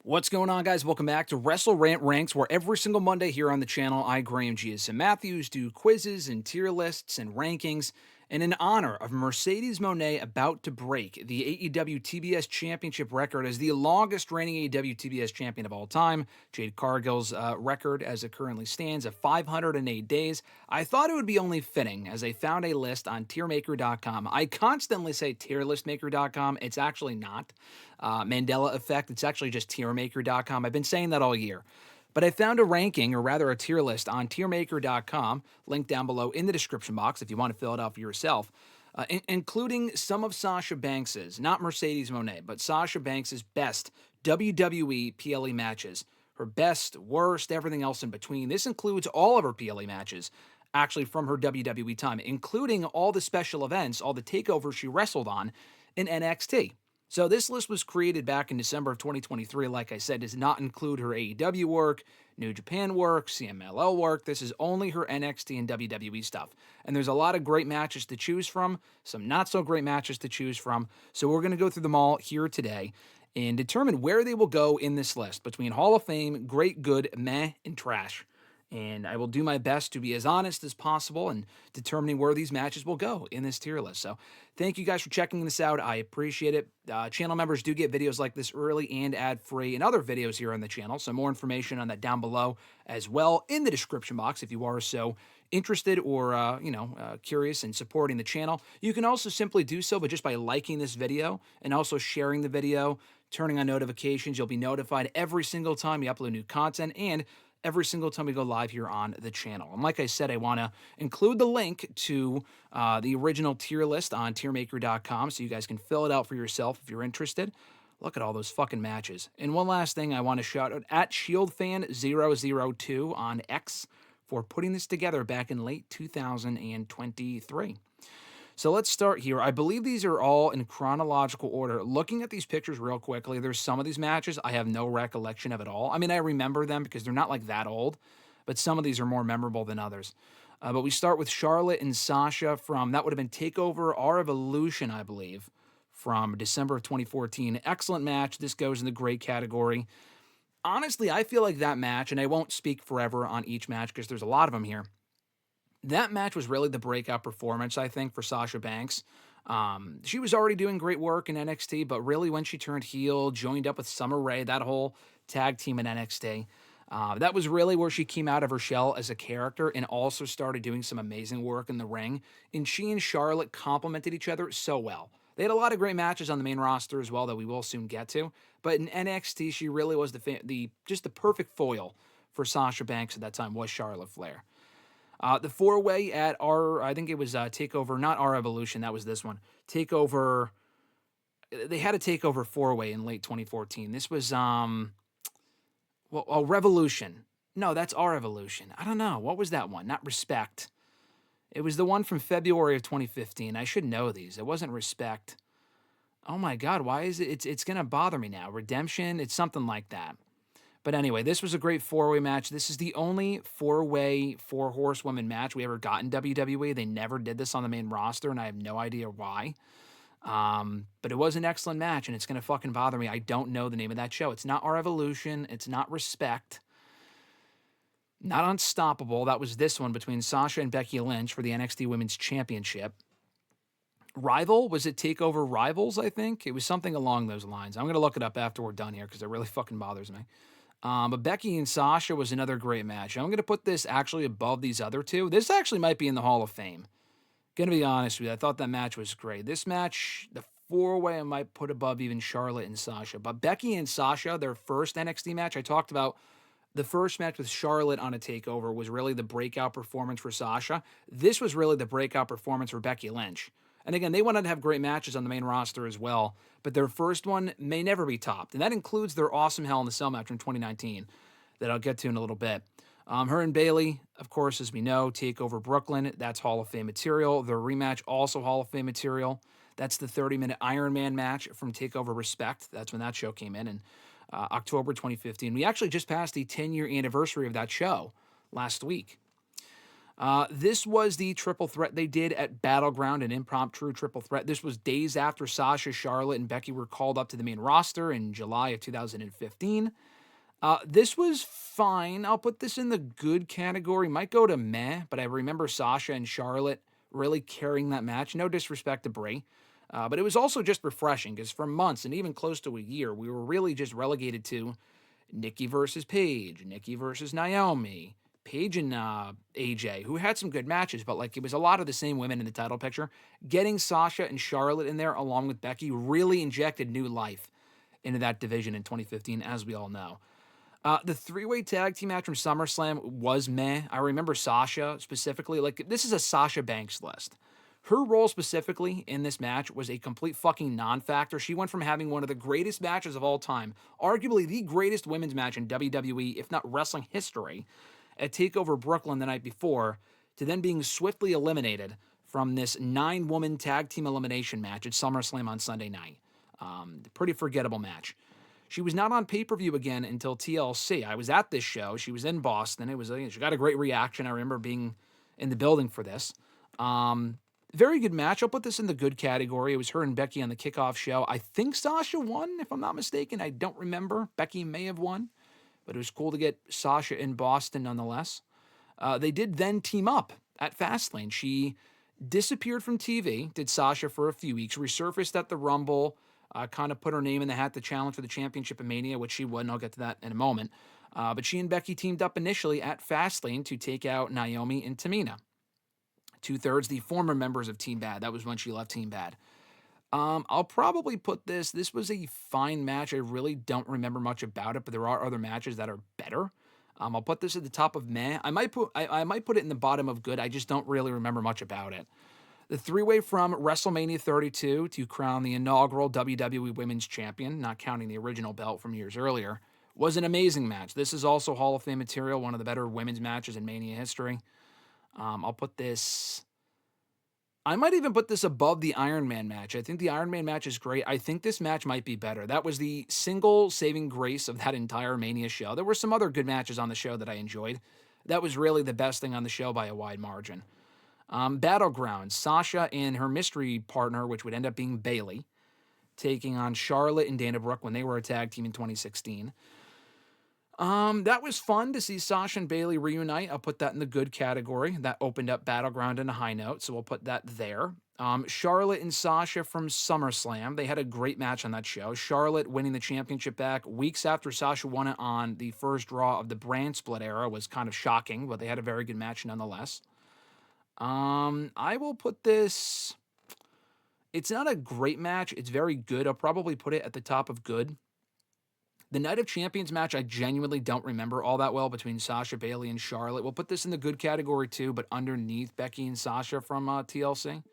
What's going on, guys? Welcome back to WrestleRant Ranks, where every single Monday here on the channel, I, Graham GSM Matthews, do quizzes and tier lists and rankings. And in honor of Mercedes Moné about to break the AEW TBS Championship record as the longest reigning AEW TBS champion of all time, Jade Cargill's record as it currently stands of 508 days, I thought it would be only fitting as I found a list on tiermaker.com. I constantly say tierlistmaker.com. It's actually not. Mandela effect. It's actually just tiermaker.com. I've been saying that all year. But I found a ranking, or rather a tier list, on tiermaker.com, linked down below in the description box if you want to fill it out for yourself, including some of Sasha Banks's, not Mercedes Moné, but Sasha Banks's best WWE PLE matches. Her best, worst, everything else in between. This includes all of her PLE matches, actually from her WWE time, including all the special events, all the takeovers she wrestled on in NXT. So this list was created back in December of 2023. Like I said, does not include her AEW work, New Japan work, CMLL work. This is only her NXT and WWE stuff. And there's a lot of great matches to choose from, some not so great matches to choose from. So we're going to go through them all here today and determine where they will go in this list between Hall of Fame, great, good, meh, and trash. And I will do my best to be as honest as possible in determining where these matches will go in this tier list. So thank you guys for checking this out. I appreciate it. Channel members do get videos like this early and ad-free and other videos here on the channel. So more information on that down below as well in the description box if you are so interested or, curious in supporting the channel. You can also simply do so but just by liking this video and also sharing the video, turning on notifications. You'll be notified every single time we upload new content and every single time we go live here on the channel. And like I said, I want to include the link to the original tier list on tiermaker.com so you guys can fill it out for yourself if you're interested. Look at all those fucking matches. And one last thing I want to shout out at ShieldFan002 on X for putting this together back in late 2023. So let's start here. I believe these are all in chronological order. Looking at these pictures real quickly, there's some of these matches I have no recollection of at all. I mean, I remember them because they're not like that old, but some of these are more memorable than others. But we start with Charlotte and Sasha from, that would have been TakeOver Our Evolution, I believe, from December of 2014. Excellent match. This goes in the great category. Honestly, I feel like that match, and I won't speak forever on each match because there's a lot of them here. That match was really the breakout performance, I think, for Sasha Banks. She was already doing great work in NXT, but really when she turned heel, joined up with Summer Rae, that whole tag team in NXT, that was really where she came out of her shell as a character and also started doing some amazing work in the ring. And she and Charlotte complemented each other so well. They had a lot of great matches on the main roster as well that we will soon get to. But in NXT, she really was just the perfect foil for Sasha Banks at that time was Charlotte Flair. The four-way at I think it was TakeOver, not Our Evolution, that was this one. TakeOver, they had a TakeOver four-way in late 2014. This was, Revolution. No, that's Our Evolution. I don't know. What was that one? Not Respect. It was the one from February of 2015. I should know these. It wasn't Respect. Oh my God, why is it? It's going to bother me now. Redemption, it's something like that. But anyway, this was a great four-way match. This is the only four-way, four-horsewoman match we ever got in WWE. They never did this on the main roster, and I have no idea why. But it was an excellent match, and it's going to fucking bother me. I don't know the name of that show. It's not Our Evolution. It's not Respect. Not Unstoppable. That was this one between Sasha and Becky Lynch for the NXT Women's Championship. Rival? Was it TakeOver Rivals, I think? It was something along those lines. I'm going to look it up after we're done here because it really fucking bothers me. But Becky and Sasha was another great match. I'm going to put this actually above these other two. This actually might be in the Hall of Fame. Going to be honest with you. I thought that match was great. This match, the four-way, I might put above even Charlotte and Sasha. But Becky and Sasha, their first NXT match, I talked about the first match with Charlotte on a TakeOver was really the breakout performance for Sasha. This was really the breakout performance for Becky Lynch. And again, they wanted to have great matches on the main roster as well, but their first one may never be topped. And that includes their awesome Hell in a Cell match from 2019 that I'll get to in a little bit. Her and Bayley, of course, as we know, TakeOver Brooklyn. That's Hall of Fame material. Their rematch, also Hall of Fame material. That's the 30-minute Iron Man match from TakeOver Respect. That's when that show came in October 2015. We actually just passed the 10-year anniversary of that show last week. This was the triple threat they did at Battleground, an impromptu triple threat. This was days after Sasha, Charlotte, and Becky were called up to the main roster in July of 2015. This was fine. I'll put this in the good category. Might go to meh, but I remember Sasha and Charlotte really carrying that match. No disrespect to Brie. But it was also just refreshing because for months and even close to a year, we were really just relegated to Nikki versus Paige, Nikki versus Naomi, Paige and AJ, who had some good matches, but like it was a lot of the same women in the title picture. Getting Sasha and Charlotte in there along with Becky really injected new life into that division in 2015, as we all know. The three-way tag team match from SummerSlam was meh. I remember Sasha specifically. Like, this is a Sasha Banks list. Her role specifically in this match was a complete fucking non-factor. She went from having one of the greatest matches of all time, arguably the greatest women's match in WWE, if not wrestling history, at TakeOver Brooklyn the night before, to then being swiftly eliminated from this 9-woman tag team elimination match at SummerSlam on Sunday night. Pretty forgettable match. She was not on pay-per-view again until TLC. I was at this show. She was in Boston. She got a great reaction. I remember being in the building for this. Very good match. I'll put this in the good category. It was her and Becky on the kickoff show. I think Sasha won, if I'm not mistaken. I don't remember. Becky may have won, but it was cool to get Sasha in Boston nonetheless. They did then team up at Fastlane. She disappeared from TV, did Sasha for a few weeks, resurfaced at the Rumble, kind of put her name in the hat to challenge for the championship of Mania, which she won. I'll get to that in a moment. But she and Becky teamed up initially at Fastlane to take out Naomi and Tamina. 2/3 the former members of Team Bad. That was when she left Team Bad. I'll probably put this. This was a fine match. I really don't remember much about it, but there are other matches that are better. I'll put this at the top of meh. I might put it in the bottom of good. I just don't really remember much about it. The three-way from WrestleMania 32 to crown the inaugural WWE Women's Champion, not counting the original belt from years earlier, was an amazing match. This is also Hall of Fame material, one of the better women's matches in Mania history. I'll put this... I might even put this above the Iron Man match. I think the Iron Man match is great. I think this match might be better. That was the single saving grace of that entire Mania show. There were some other good matches on the show that I enjoyed. That was really the best thing on the show by a wide margin. Battleground, Sasha and her mystery partner, which would end up being Bayley, taking on Charlotte and Dana Brooke when they were a tag team in 2016. That was fun to see Sasha and Bayley reunite. I'll put that in the good category. That opened up Battleground in a high note, so we'll put that there. Charlotte and Sasha from SummerSlam. They had a great match on that show. Charlotte winning the championship back weeks after Sasha won it on the first Raw of the brand split era was kind of shocking, but they had a very good match nonetheless. I will put this... It's not a great match. It's very good. I'll probably put it at the top of good. The Night of Champions match, I genuinely don't remember all that well between Sasha, Bayley, and Charlotte. We'll put this in the good category too, but underneath Becky and Sasha from TLC.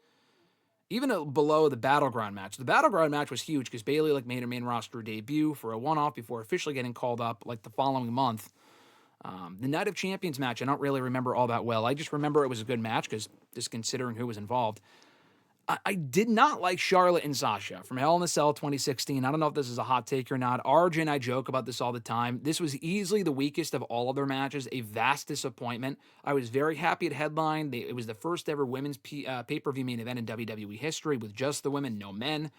Even below the Battleground match. The Battleground match was huge because Bayley made her main roster debut for a one-off before officially getting called up the following month. The Night of Champions match, I don't really remember all that well. I just remember it was a good match because just considering who was involved. I did not like Charlotte and Sasha from Hell in a Cell 2016. I don't know if this is a hot take or not. RJ and I joke about this all the time. This was easily the weakest of all of their matches, a vast disappointment. I was very happy at Headline. It was the first ever women's pay-per-view main event in WWE history with just the women, no men.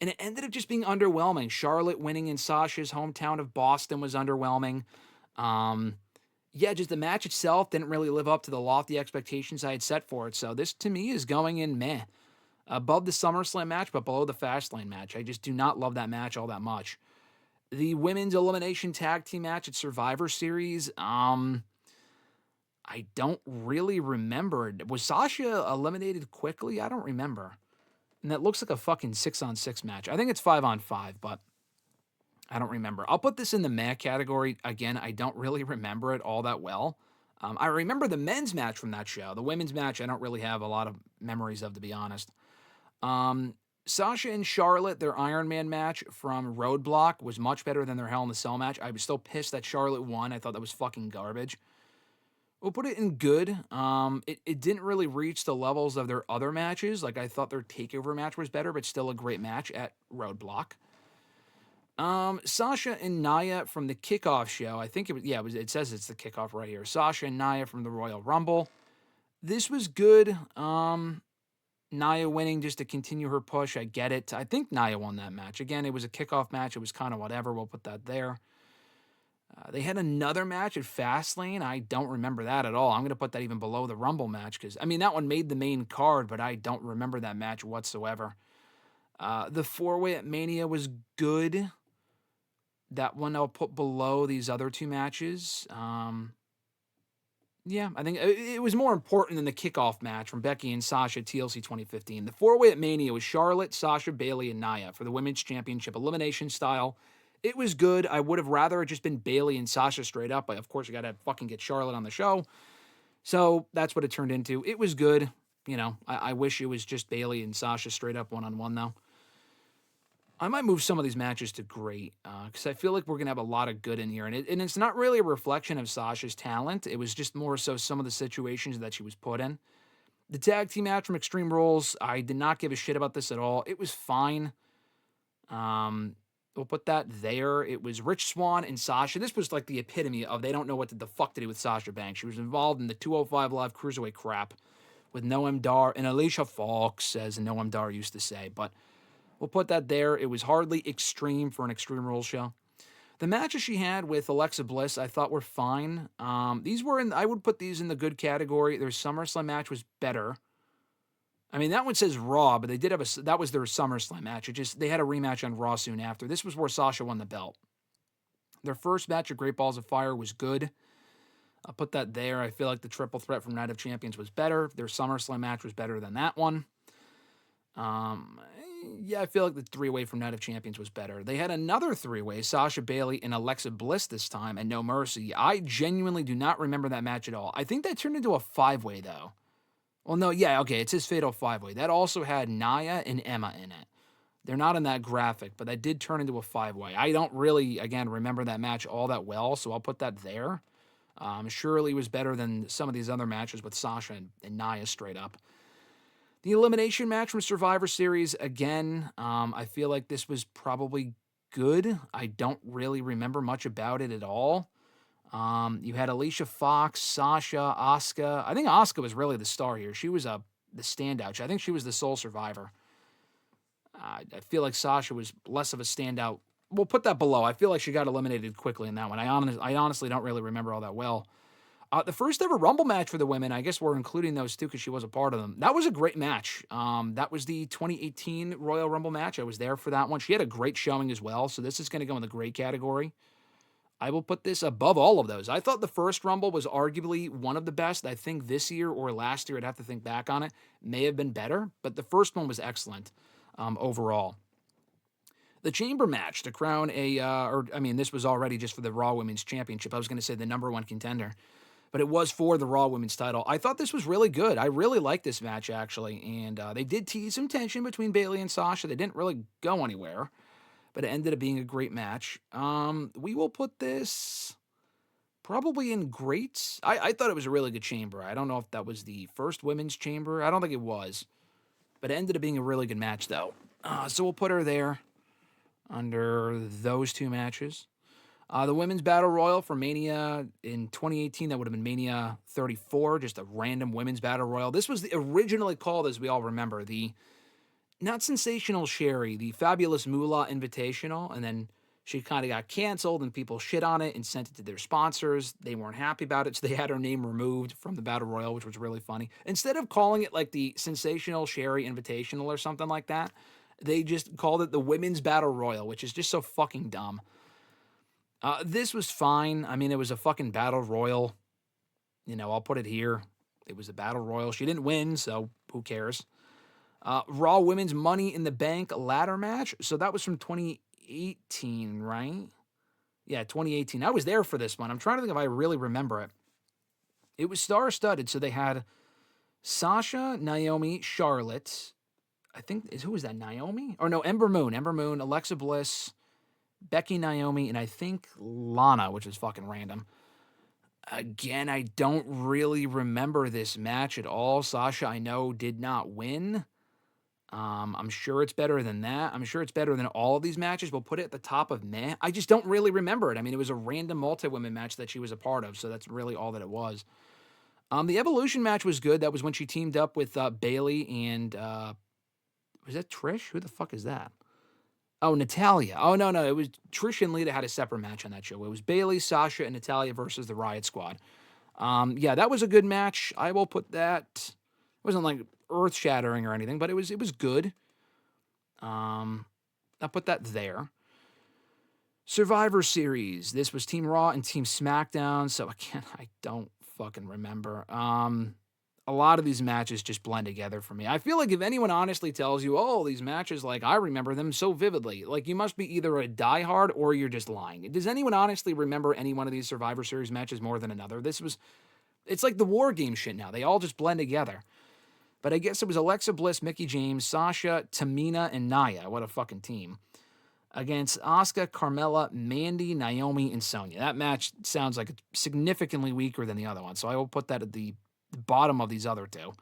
And it ended up just being underwhelming. Charlotte winning in Sasha's hometown of Boston was underwhelming. Just the match itself didn't really live up to the lofty expectations I had set for it. So this, to me, is going in meh. Above the SummerSlam match, but below the Fastlane match. I just do not love that match all that much. The women's elimination tag team match at Survivor Series, I don't really remember. Was Sasha eliminated quickly? I don't remember. And that looks like a fucking 6-on-6 match. I think it's 5-on-5, but I don't remember. I'll put this in the meh category. Again, I don't really remember it all that well. I remember the men's match from that show. The women's match, I don't really have a lot of memories of, to be honest. Sasha and Charlotte, their Iron Man match from Roadblock was much better than their Hell in a Cell match. I was still pissed that Charlotte won. I thought that was fucking garbage. We'll put it in good. It didn't really reach the levels of their other matches. I thought their TakeOver match was better, but still a great match at Roadblock. Sasha and Nia from the kickoff show. I think it says it's the kickoff right here. Sasha and Nia from the Royal Rumble. This was good. Nia winning just to continue her push. I get it. I think Nia won that match. Again, it was a kickoff match. It was kind of whatever. We'll put that there. They had another match at Fastlane. I don't remember that at all. I'm going to put that even below the Rumble match because, I mean, that one made the main card, but I don't remember that match whatsoever. The four-way at Mania was good. That one I'll put below these other two matches. Yeah, I think it was more important than the kickoff match from Becky and Sasha TLC 2015. The four-way at Mania was Charlotte, Sasha, Bayley, and Nia for the Women's Championship elimination style. It was good. I would have rather it just been Bayley and Sasha straight up, but of course you got to fucking get Charlotte on the show. So that's what it turned into. It was good. You know, I wish it was just Bayley and Sasha straight up one-on-one, though. I might move some of these matches to great because I feel like we're going to have a lot of good in here. And it's not really a reflection of Sasha's talent. It was just more so some of the situations that she was put in. The tag team match from Extreme Rules, I did not give a shit about this at all. It was fine. We'll put that there. It was Rich Swann and Sasha. This was like the epitome of they don't know what the fuck to do with Sasha Banks. She was involved in the 205 Live Cruiserweight crap with Noam Dar and Alicia Fox, as Noam Dar used to say. But we'll put that there. It was hardly extreme for an Extreme Rules show. The matches she had with Alexa Bliss, I thought were fine. These were I would put these in the good category. Their SummerSlam match was better. I mean, that one says Raw, but they did have that was their SummerSlam match. They had a rematch on Raw soon after. This was where Sasha won the belt. Their first match at Great Balls of Fire was good. I'll put that there. I feel like the triple threat from Night of Champions was better. Their SummerSlam match was better than that one. Yeah, I feel like the three-way from Night of Champions was better. They had another three-way, Sasha, Bayley, and Alexa Bliss this time, and No Mercy. I genuinely do not remember that match at all. I think that turned into a five-way, though. Well, no, yeah, okay, it's his Fatal Five-Way. That also had Nia and Emma in it. They're not in that graphic, but that did turn into a five-way. I don't really, again, remember that match all that well, so I'll put that there. Surely was better than some of these other matches with Sasha and Nia straight up. The elimination match from Survivor Series, again, I feel like this was probably good. I don't really remember much about it at all. You had Alicia Fox, Sasha, Asuka. I think Asuka was really the star here. She was the standout. I think she was the sole survivor. I feel like Sasha was less of a standout. We'll put that below. I feel like she got eliminated quickly in that one. I honestly don't really remember all that well. The first ever Rumble match for the women, I guess we're including those two because she was a part of them. That was a great match. That was the 2018 Royal Rumble match. I was there for that one. She had a great showing as well, so this is going to go in the great category. I will put this above all of those. I thought the first Rumble was arguably one of the best. I think this year or last year, I'd have to think back on it, may have been better, but the first one was excellent overall. The chamber match to crown this was already just for the Raw Women's Championship. I was going to say the number one contender, but it was for the Raw Women's title. I thought this was really good. I really liked this match, actually, and they did tease some tension between Bayley and Sasha. They didn't really go anywhere, but it ended up being a great match. We will put this probably in greats. I thought it was a really good chamber. I don't know if that was the first women's chamber. I don't think it was, but it ended up being a really good match, though. So we'll put her there under those two matches. The Women's Battle Royal for Mania in 2018, that would have been Mania 34, just a random Women's Battle Royal. This was originally called, as we all remember, the not Sensational Sherry, the Fabulous Moolah Invitational, and then she kind of got canceled and people shit on it and sent it to their sponsors. They weren't happy about it, so they had her name removed from the Battle Royal, which was really funny. Instead of calling it like the Sensational Sherry Invitational or something like that, they just called it the Women's Battle Royal, which is just so fucking dumb. This was fine. I mean, it was a fucking Battle Royal. You know, I'll put it here. It was a Battle Royal. She didn't win, so who cares? Raw Women's Money in the Bank ladder match. So that was from 2018, right? Yeah, 2018. I was there for this one. I'm trying to think if I really remember it. It was star-studded. So they had Sasha, Naomi, Charlotte. I think, who was that, Naomi? Or no, Ember Moon, Alexa Bliss, Becky, Naomi, and I think Lana, which is fucking random. Again, I don't really remember this match at all. Sasha, I know, did not win. I'm sure it's better than that. I'm sure it's better than all of these matches. We'll put it at the top of meh. I just don't really remember it. I mean, it was a random multi-women match that she was a part of, so that's really all that it was. The Evolution match was good. That was when she teamed up with Bailey and was that Trish? Who the fuck is that? Oh, Natalya. Oh, no. It was Trish and Lita had a separate match on that show. It was Bailey, Sasha, and Natalya versus the Riot Squad. Yeah, that was a good match. I will put that. It wasn't like earth shattering or anything, but it was good. I'll put that there. Survivor Series. This was Team Raw and Team SmackDown. So again, I don't fucking remember. A lot of these matches just blend together for me. I feel like if anyone honestly tells you, oh, these matches, like, I remember them so vividly, like, you must be either a diehard or you're just lying. Does anyone honestly remember any one of these Survivor Series matches more than another? It's like the War Game shit now. They all just blend together. But I guess it was Alexa Bliss, Mickie James, Sasha, Tamina, and Nia. What a fucking team. Against Asuka, Carmella, Mandy, Naomi, and Sonya. That match sounds like it's significantly weaker than the other one, so I will put that at the bottom of these other two.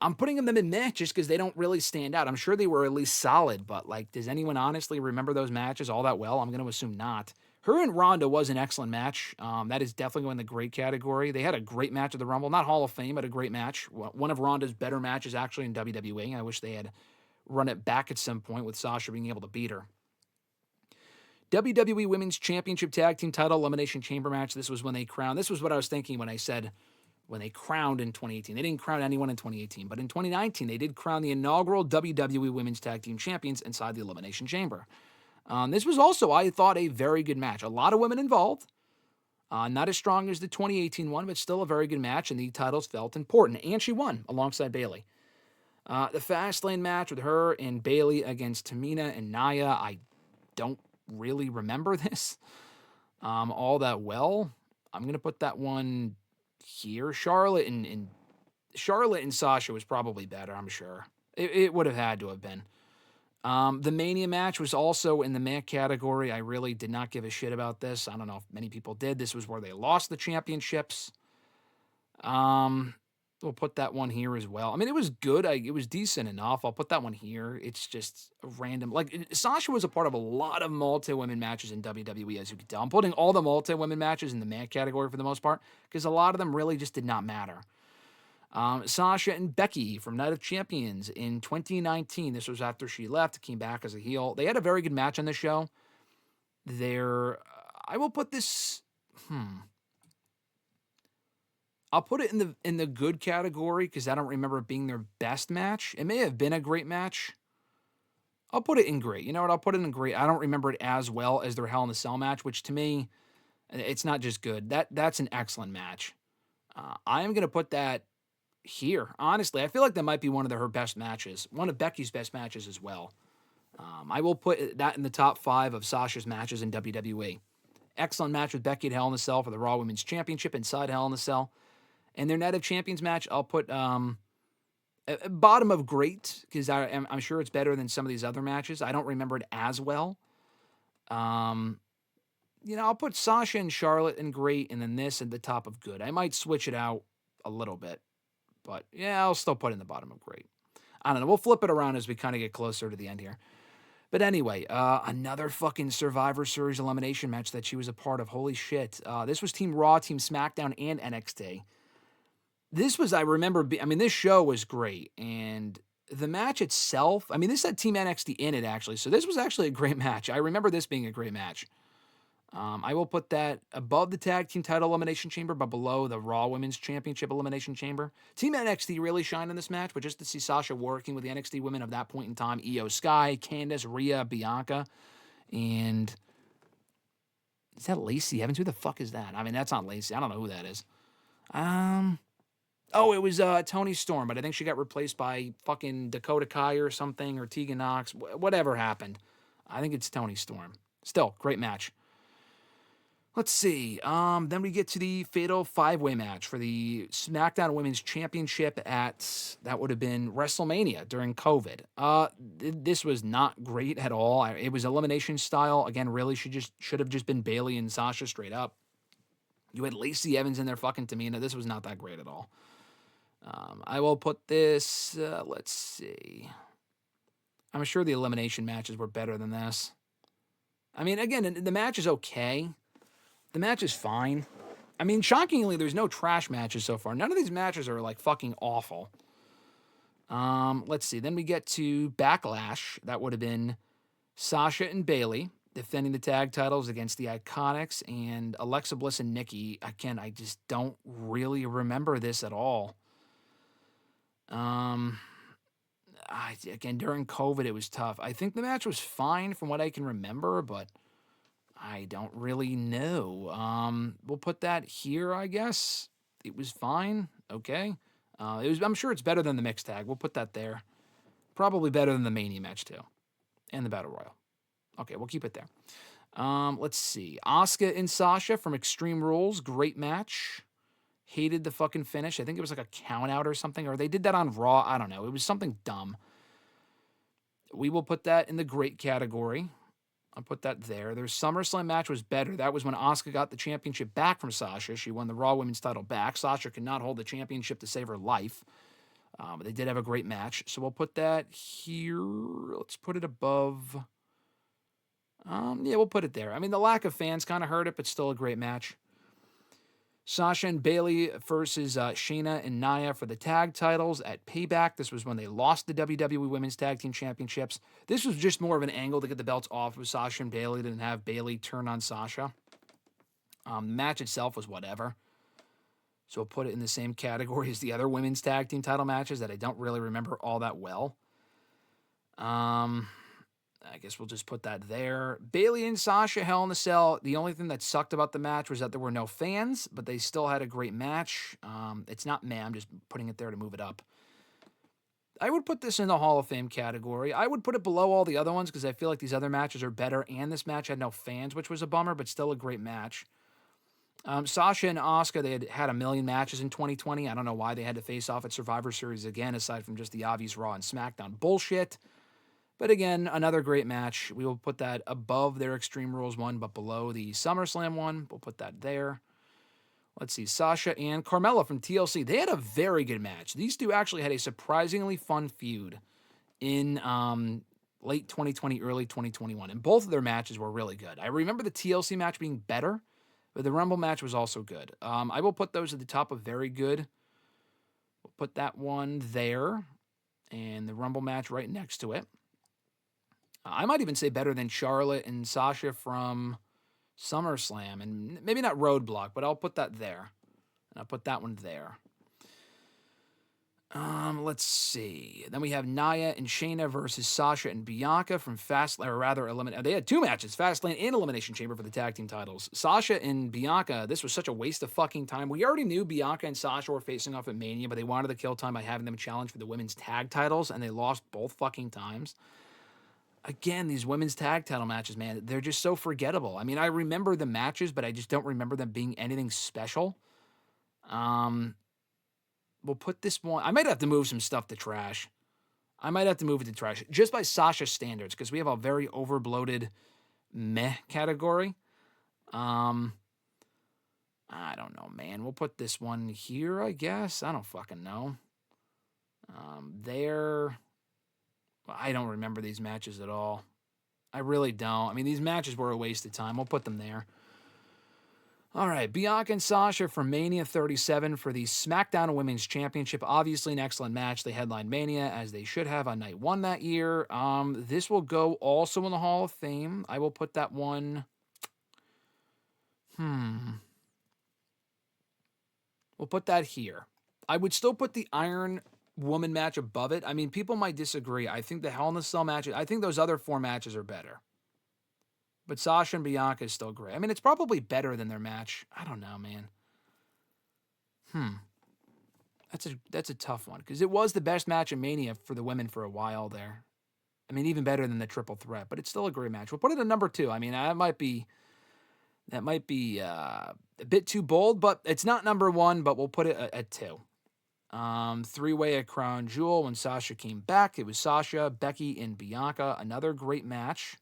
I'm putting them in meh just because they don't really stand out. I'm sure they were at least solid, but like, does anyone honestly remember those matches all that well? I'm going to assume not. Her and Ronda was an excellent match. That is definitely going in the great category. They had a great match at the Rumble. Not Hall of Fame, but a great match. One of Ronda's better matches actually in WWE. I wish they had run it back at some point with Sasha being able to beat her. WWE Women's Championship Tag Team Title Elimination Chamber match. This was when they crowned. This was what I was thinking when I said when they crowned in 2018. They didn't crown anyone in 2018, but in 2019, they did crown the inaugural WWE Women's Tag Team Champions inside the Elimination Chamber. This was also, I thought, a very good match. A lot of women involved. Not as strong as the 2018 one, but still a very good match, and the titles felt important. And she won alongside Bailey. The Fastlane match with her and Bailey against Tamina and Nia, I don't really remember this all that well. I'm going to put that one here. Charlotte and Sasha was probably better, I'm sure. It would have had to have been. The Mania match was also in the meh category. I really did not give a shit about this. I don't know if many people did. This was where they lost the championships. We'll put that one here as well. I mean, it was good. It was decent enough. I'll put that one here. It's just a random. Like, Sasha was a part of a lot of multi-women matches in WWE, as you can tell. I'm putting all the multi-women matches in the meh category for the most part, because a lot of them really just did not matter. Sasha and Becky from Night of Champions in 2019. This was after she left, came back as a heel. They had a very good match on the show. I will put this. I'll put it in the good category because I don't remember it being their best match. It may have been a great match. I'll put it in great. You know what? I'll put it in great. I don't remember it as well as their Hell in a Cell match, which to me, it's not just good. That's an excellent match. I am going to put that here. Honestly, I feel like that might be one of her best matches. One of Becky's best matches as well. I will put that in the top 5 of Sasha's matches in WWE. Excellent match with Becky at Hell in a Cell for the Raw Women's Championship inside Hell in a Cell. And their Night of Champions match, I'll put bottom of great, because I'm sure it's better than some of these other matches. I don't remember it as well. I'll put Sasha and Charlotte in great, and then this at the top of good. I might switch it out a little bit. But, yeah, I'll still put it in the bottom of great. I don't know. We'll flip it around as we kind of get closer to the end here. But anyway, another fucking Survivor Series elimination match that she was a part of. Holy shit. This was Team Raw, Team SmackDown, and NXT. This was, I remember, this show was great. And the match itself, this had Team NXT in it, actually. So this was actually a great match. I remember this being a great match. I will put that above the Tag Team Title Elimination Chamber, but below the Raw Women's Championship Elimination Chamber. Team NXT really shined in this match, but just to see Sasha working with the NXT women of that point in time, Io Sky, Candice, Rhea, Bianca, and is that Lacey Evans? Who the fuck is that? That's not Lacey. I don't know who that is. It was Toni Storm, but I think she got replaced by fucking Dakota Kai or something, or Tegan Nox. Whatever happened. I think it's Toni Storm. Still, great match. Let's see. Then we get to the Fatal 5-Way match for the SmackDown Women's Championship at, that would have been WrestleMania during COVID. This was not great at all. It was elimination style. Again, really should have just been Bailey and Sasha straight up. You had Lacey Evans in there fucking Tamina. This was not that great at all. I will put this, let's see. I'm sure the elimination matches were better than this. Again, the match is okay. The match is fine. I mean, shockingly, there's no trash matches so far. None of these matches are like fucking awful. Let's see. Then we get to Backlash. That would have been Sasha and Bailey defending the tag titles against the Iconics and Alexa Bliss and Nikki. Again, I just don't really remember this at all. Again, during COVID, it was tough. I think the match was fine from what I can remember, but I don't really know. We'll put that here, I guess. It was fine. Okay. I'm sure it's better than the mixed tag. We'll put that there. Probably better than the Mania match, too. And the Battle Royal. Okay, we'll keep it there. Let's see. Asuka and Sasha from Extreme Rules. Great match. Hated the fucking finish. I think it was like a count out or something. Or they did that on Raw. I don't know. It was something dumb. We will put that in the great category. I'll put that there. Their SummerSlam match was better. That was when Asuka got the championship back from Sasha. She won the Raw Women's title back. Sasha could not hold the championship to save her life. But they did have a great match. So we'll put that here. Let's put it above. Yeah, we'll put it there. I mean, the lack of fans kind of hurt it, but still a great match. Sasha and Bailey versus Shayna and Nia for the tag titles at Payback. This was when they lost the WWE Women's Tag Team Championships. This was just more of an angle to get the belts off with Sasha and Bailey than have Bailey turn on Sasha. The match itself was whatever. So we'll put it in the same category as the other women's tag team title matches that I don't really remember all that well. I guess we'll just put that there. Bailey and Sasha, Hell in a Cell. The only thing that sucked about the match was that there were no fans, but they still had a great match. It's not meh. I'm just putting it there to move it up. I would put this in the Hall of Fame category. I would put it below all the other ones because I feel like these other matches are better, and this match had no fans, which was a bummer, but still a great match. Sasha and Asuka, they had a million matches in 2020. I don't know why they had to face off at Survivor Series again, aside from just the obvious Raw and SmackDown bullshit. But again, another great match. We will put that above their Extreme Rules one, but below the SummerSlam one. We'll put that there. Let's see, Sasha and Carmella from TLC. They had a very good match. These two actually had a surprisingly fun feud in late 2020, early 2021. And both of their matches were really good. I remember the TLC match being better, but the Rumble match was also good. I will put those at the top of very good. We'll put that one there. And the Rumble match right next to it. I might even say better than Charlotte and Sasha from SummerSlam. And maybe not Roadblock, but I'll put that there. And I'll put that one there. Let's see. Then we have Nia and Shayna versus Sasha and Bianca from Fastlane, or rather, they had two matches, Fastlane and Elimination Chamber for the tag team titles. Sasha and Bianca, this was such a waste of fucking time. We already knew Bianca and Sasha were facing off at Mania, but they wanted to kill time by having them challenge for the women's tag titles, and they lost both fucking times. Again, these women's tag title matches, man, they're just so forgettable. I mean, I remember the matches, but I just don't remember them being anything special. We'll put this one. I might have to move some stuff to trash. I might have to move it to trash just by Sasha standards because we have a very overbloated meh category. I don't know, man. We'll put this one here, I guess. I don't fucking know. There. I don't remember these matches at all. I really don't. I mean, these matches were a waste of time. We'll put them there. All right, Bianca and Sasha from Mania 37 for the SmackDown Women's Championship. Obviously an excellent match. They headlined Mania, as they should have, on night one that year. This will go also in the Hall of Fame. I will put that one... We'll put that here. I would still put the Iron Woman match above it. I mean, people might disagree. I think the Hell in a Cell matches, I think those other four matches are better. But Sasha and Bianca is still great. I mean, it's probably better than their match. I don't know, man. That's a tough one because it was the best match in Mania for the women for a while there. I mean, even better than the triple threat, but it's still a great match. We'll put it at number 2. I mean, that might be a bit too bold, but it's not number 1. But we'll put it at 2. 3-way at Crown Jewel when Sasha came back. It was Sasha, Becky, and Bianca. Another great match.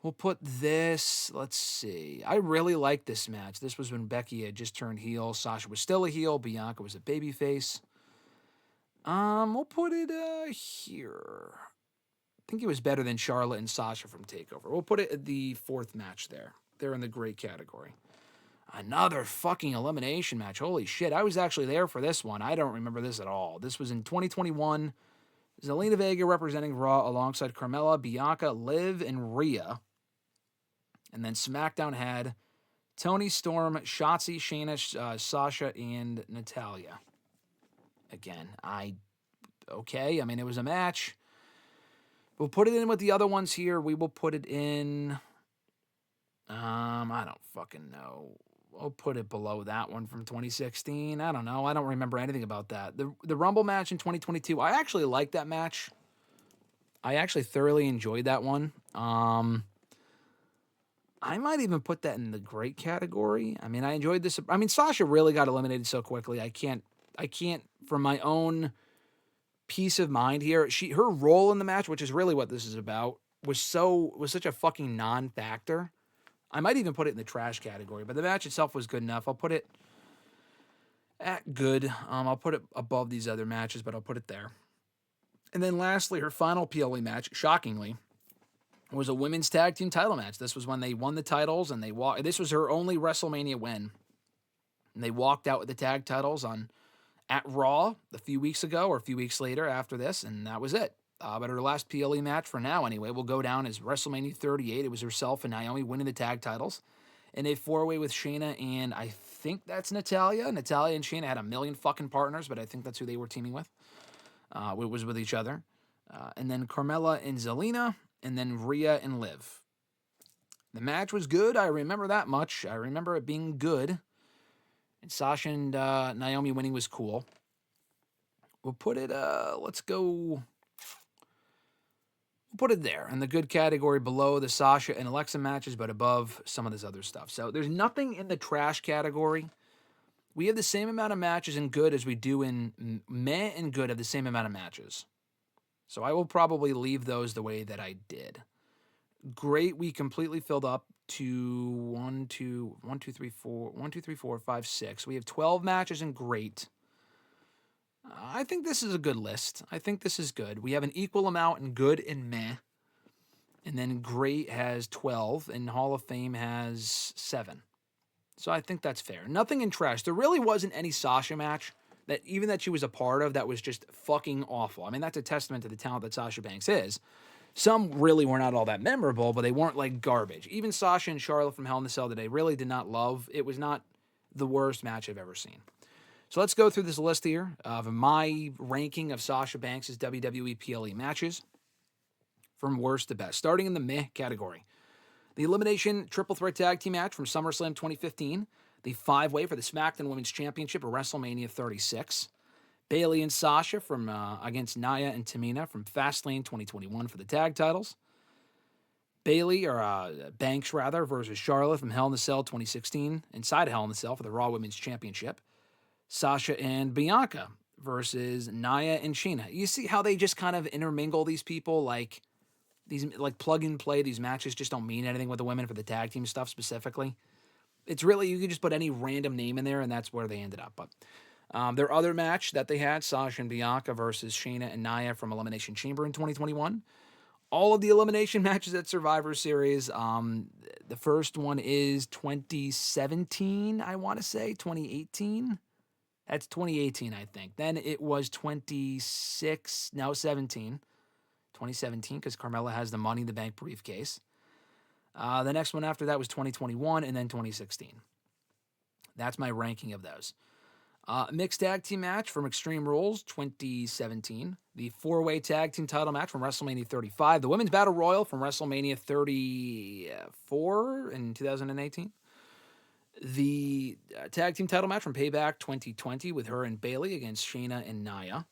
We'll put this, let's see. I really like this match. This was when Becky had just turned heel. Sasha was still a heel. Bianca was a babyface. We'll put it here. I think it was better than Charlotte and Sasha from TakeOver. We'll put it at the 4th match there. They're in the great category. Another fucking elimination match. Holy shit. I was actually there for this one. I don't remember this at all. This was in 2021. Zelina Vega representing Raw alongside Carmella, Bianca, Liv, and Rhea. And then SmackDown had Toni Storm, Shotzi, Shayna, Sasha, and Natalya. Again, okay. I mean, it was a match. We'll put it in with the other ones here. We will put it in. I don't fucking know. We'll put it below that one from 2016. I don't know. I don't remember anything about that. The Rumble match in 2022, I actually liked that match. I actually thoroughly enjoyed that one. I might even put that in the great category. I mean, I enjoyed this. I mean, Sasha really got eliminated so quickly. I can't, from my own peace of mind here, her role in the match, which is really what this is about, was such a fucking non-factor. I might even put it in the trash category, but the match itself was good enough. I'll put it at good. I'll put it above these other matches, but I'll put it there. And then lastly, her final PLE match, shockingly, was a women's tag team title match. This was when they won the titles, and this was her only WrestleMania win. And they walked out with the tag titles at Raw a few weeks ago, or a few weeks later after this, and that was it. But her last PLE match, for now anyway, will go down as WrestleMania 38. It was herself and Naomi winning the tag titles in a four-way with Shayna, and I think that's Natalya. Natalya and Shayna had a million fucking partners, but I think that's who they were teaming with. It was with each other. And then Carmella and Zelina, and then Rhea and Liv. The match was good. I remember that much. I remember it being good. And Sasha and Naomi winning was cool. We'll put it, we'll put it there in the good category, below the Sasha and Alexa matches, but above some of this other stuff. So there's nothing in the trash category. We have the same amount of matches in good as we do in meh, and good have the same amount of matches. So I will probably leave those the way that I did. Great, we completely filled up to 1, 2, 3, 4, 5, 6. We have 12 matches in great. I think this is a good list. I think this is good. We have an equal amount in good and meh. And then great has 12, and Hall of Fame has 7. So I think that's fair. Nothing in trash. There really wasn't any Sasha match that she was a part of that was just fucking awful. I mean, that's a testament to the talent that Sasha Banks is. Some really were not all that memorable, but they weren't like garbage. Even Sasha and Charlotte from Hell in a Cell that I really did not love, it was not the worst match I've ever seen. So let's go through this list here of my ranking of Sasha Banks' WWE PLE matches from worst to best. Starting in the meh category. The Elimination Triple Threat Tag Team match from SummerSlam 2015. The 5-way for the SmackDown Women's Championship at WrestleMania 36. Bayley and Sasha from against Nia and Tamina from Fastlane 2021 for the tag titles. Banks versus Charlotte from Hell in a Cell 2016, inside Hell in a Cell for the Raw Women's Championship. Sasha and Bianca versus Nia and Shayna. You see how they just kind of intermingle these people, like plug and play. These matches just don't mean anything with the women for the tag team stuff specifically. It's really, you could just put any random name in there, and that's where they ended up. But their other match that they had, Sasha and Bianca versus Shayna and Nia from Elimination Chamber in 2021. All of the elimination matches at Survivor Series. The first one is 2017, I want to say. 2018? That's 2018, I think. Then it was 2017, because Carmella has the Money in the Bank briefcase. The next one after that was 2021, and then 2016. That's my ranking of those. Mixed tag team match from Extreme Rules 2017. The 4-way tag team title match from WrestleMania 35. The Women's Battle Royal from WrestleMania 34 in 2018. The tag team title match from Payback 2020 with her and Bayley against Shayna and Nia.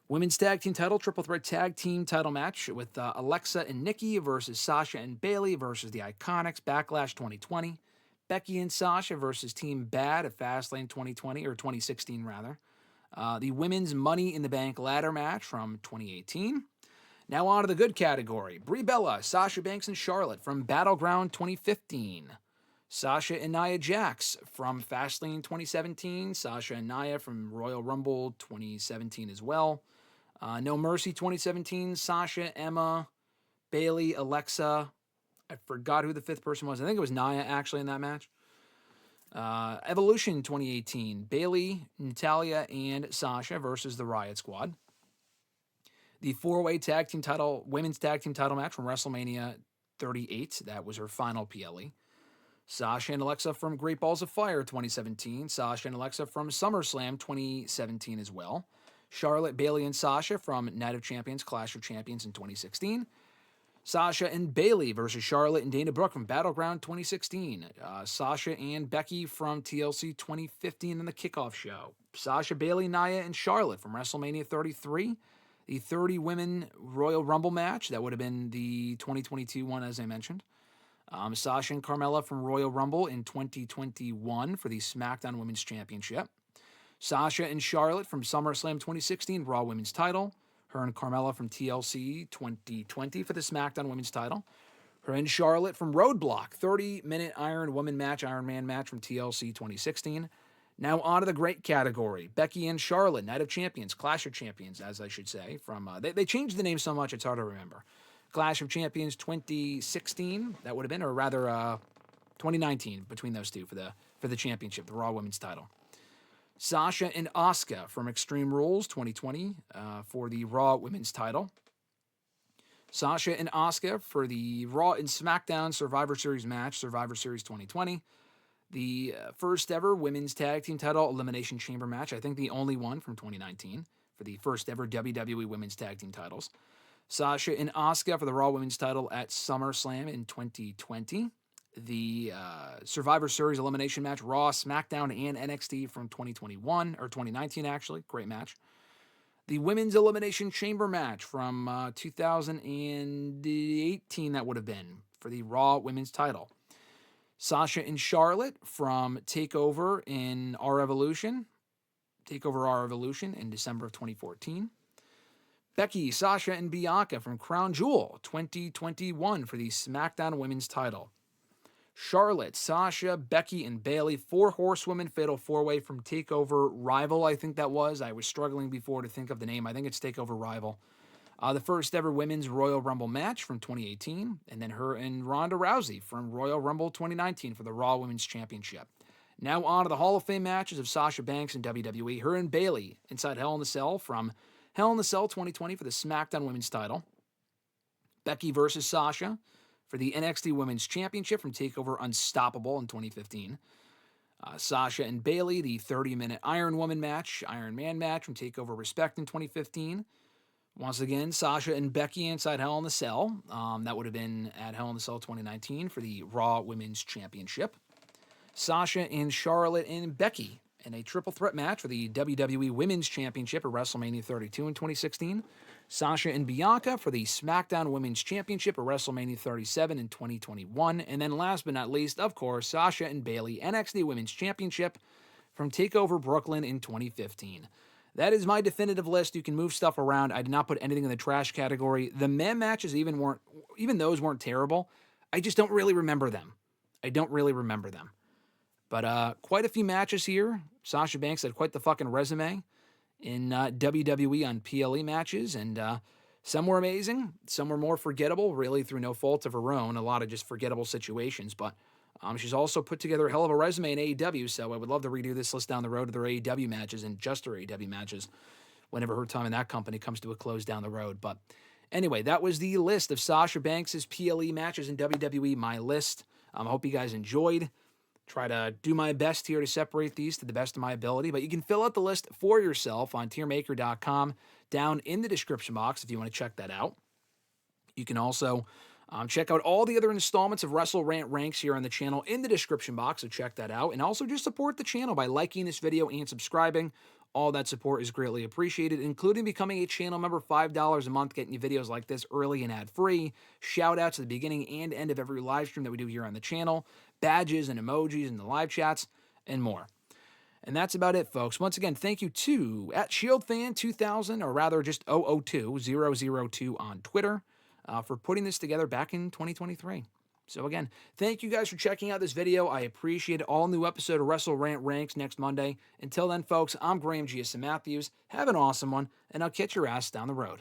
Women's tag team title, triple threat tag team title match with Alexa and Nikki versus Sasha and Bayley versus the Iconics, Backlash 2020. Becky and Sasha versus Team Bad at Fastlane 2020, or 2016 rather. The Women's Money in the Bank ladder match from 2018. Now on to the good category. Brie Bella, Sasha Banks and Charlotte from Battleground 2015. Sasha and Nia Jax from Fastlane 2017. Sasha and Nia from Royal Rumble 2017 as well. No Mercy 2017. Sasha, Emma, Bayley, Alexa. I forgot who the fifth person was. I think it was Nia actually in that match. Evolution 2018, Bayley, Natalya, and Sasha versus the Riot Squad. The four-way women's tag team title match from WrestleMania 38. That was her final PLE. Sasha and Alexa from Great Balls of Fire 2017. Sasha and Alexa from SummerSlam 2017 as well. Charlotte, Bayley, and Sasha from Night of Champions, Clash of Champions in 2016. Sasha and Bayley versus Charlotte and Dana Brooke from Battleground 2016. Sasha and Becky from TLC 2015 in the kickoff show. Sasha, Bayley, Nia, and Charlotte from WrestleMania 33. The 30 women Royal Rumble match. That would have been the 2022 one, as I mentioned. Sasha and Carmella from Royal Rumble in 2021 for the SmackDown Women's Championship. Sasha and Charlotte from SummerSlam 2016 Raw Women's title. Her and Carmella from TLC 2020 for the SmackDown Women's title. Her and Charlotte from Roadblock, 30-minute Iron Man match from TLC 2016. Now on to the great category. Becky and Charlotte, Night of Champions, Clash of Champions, as I should say. They changed the name so much it's hard to remember. Clash of Champions 2016, that would have been, or rather 2019 between those two for the championship, the Raw Women's title. Sasha and Asuka from Extreme Rules 2020 for the Raw Women's title. Sasha and Asuka for the Raw and SmackDown Survivor Series match, Survivor Series 2020. The first ever Women's Tag Team title Elimination Chamber match, I think the only one from 2019 for the first ever WWE Women's Tag Team titles. Sasha and Asuka for the Raw Women's title at SummerSlam in 2020. The Survivor Series elimination match, Raw, SmackDown, and NXT from 2021, or 2019 actually, great match. The Women's Elimination Chamber match from 2018, that would have been, for the Raw Women's title. Sasha and Charlotte from TakeOver Our Evolution in December of 2014. Becky, Sasha, and Bianca from Crown Jewel 2021 for the SmackDown Women's title. Charlotte, Sasha, Becky, and Bayley, 4 horsewomen fatal 4-way from TakeOver Rival, I think that was. I was struggling before to think of the name. I think it's TakeOver Rival. The first ever Women's Royal Rumble match from 2018, and then her and Ronda Rousey from Royal Rumble 2019 for the Raw Women's Championship. Now on to the Hall of Fame matches of Sasha Banks and WWE. Her and Bayley inside Hell in a Cell from Hell in a Cell 2020 for the SmackDown Women's title. Becky versus Sasha for the NXT Women's Championship from TakeOver Unstoppable in 2015. Sasha and Bayley, the 30-minute Iron Man match from TakeOver Respect in 2015. Once again, Sasha and Becky inside Hell in a Cell. That would have been at Hell in a Cell 2019 for the Raw Women's Championship. Sasha and Charlotte and Becky in a triple threat match for the WWE Women's Championship at WrestleMania 32 in 2016. Sasha and Bianca for the SmackDown Women's Championship at WrestleMania 37 in 2021. And then last but not least, of course, Sasha and Bayley NXT Women's Championship from TakeOver Brooklyn in 2015. That is my definitive list. You can move stuff around. I did not put anything in the trash category. The man matches even those weren't terrible. I just don't really remember them. But quite a few matches here. Sasha Banks had quite the fucking resume in WWE on PLE matches, and some were amazing, some were more forgettable, really through no fault of her own, a lot of just forgettable situations, but she's also put together a hell of a resume in AEW, so I would love to redo this list down the road of their AEW matches and just her AEW matches whenever her time in that company comes to a close down the road. But anyway, that was the list of Sasha Banks' PLE matches in WWE, my list. I hope you guys enjoyed. Try to do my best here to separate these to the best of my ability, but you can fill out the list for yourself on tiermaker.com down in the description box if you want to check that out. You can also check out all the other installments of WrestleRant Ranks here on the channel in the description box, so check that out. And also just support the channel by liking this video and subscribing. All that support is greatly appreciated, including becoming a channel member, $5 a month, getting you videos like this early and ad-free, shout-outs at the beginning and end of every live stream that we do here on the channel, badges and emojis and the live chats, and more. And that's about it, folks. Once again, thank you to @ShieldFan2000, or rather just 002 on Twitter, for putting this together back in 2023. So again, thank you guys for checking out this video. I appreciate it. All new episode of WrestleRant Ranks next Monday. Until then, folks, I'm Graham G.S. Matthews. Have an awesome one, and I'll catch your ass down the road.